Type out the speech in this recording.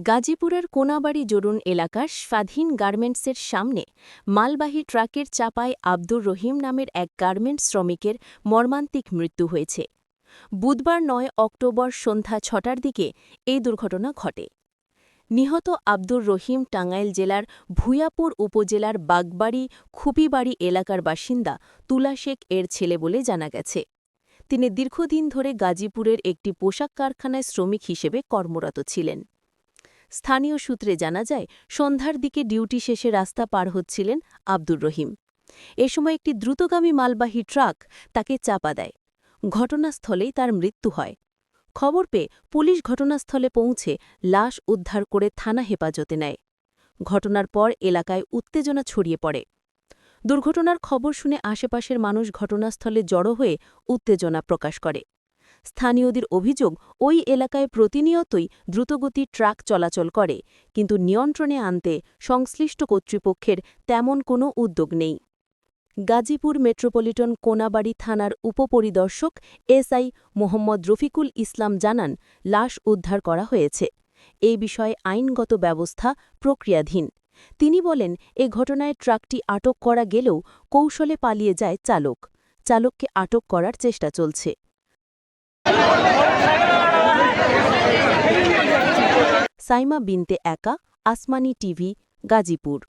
গাজীপুরের কোনাবাড়ি জরুন এলাকার স্বাধীন গার্মেন্টসের সামনে মালবাহী ট্রাকের চাপায় আব্দুর রহিম নামের এক গার্মেন্টস শ্রমিকের মর্মান্তিক মৃত্যু হয়েছে। বুধবার ৯ অক্টোবর সন্ধ্যা ৬টার দিকে এই দুর্ঘটনা ঘটে। নিহত আব্দুর রহিম টাঙ্গাইল জেলার ভূয়াপুর উপজেলার বাগবাড়ি খুপিবাড়ি এলাকার বাসিন্দা তুলা শেখ এর ছেলে বলে জানা গেছে। তিনি দীর্ঘদিন ধরে গাজীপুরের একটি পোশাক কারখানায় শ্রমিক হিসেবে কর্মরত ছিলেন। স্থানীয় সূত্রে জানা যায়, সন্ধ্যার দিকে ডিউটি শেষে রাস্তা পার হচ্ছিলেন আব্দুর রহিম। এ সময় একটি দ্রুতগামী মালবাহী ট্রাক তাকে চাপা দেয়। ঘটনাস্থলেই তার মৃত্যু হয়। খবর পেয়ে পুলিশ ঘটনাস্থলে পৌঁছে লাশ উদ্ধার করে থানা হেফাজতে নেয়। ঘটনার পর এলাকায় উত্তেজনা ছড়িয়ে পড়ে। দুর্ঘটনার খবর শুনে আশেপাশের মানুষ ঘটনাস্থলে জড়ো হয়ে উত্তেজনা প্রকাশ করে। স্থানীয়দের অভিযোগ, ওই এলাকায় প্রতিনিয়তই দ্রুতগতির ট্রাক চলাচল করে, কিন্তু নিয়ন্ত্রণে আনতে সংশ্লিষ্ট কর্তৃপক্ষের তেমন কোনো উদ্যোগ নেই। গাজীপুর মেট্রোপলিটন কোনাবাড়ি থানার উপপরিদর্শক এসআই মোহাম্মদ রফিকুল ইসলাম জানান, লাশ উদ্ধার করা হয়েছে। এই বিষয়ে আইনগত ব্যবস্থা প্রক্রিয়াধীন। তিনি বলেন, এ ঘটনায় ট্রাকটি আটক করা গেলেও কৌশলে পালিয়ে যায় চালক। চালককে আটক করার চেষ্টা চলছে। সাইমা বিনতে একা, আসমানি টিভি, গাজীপুর।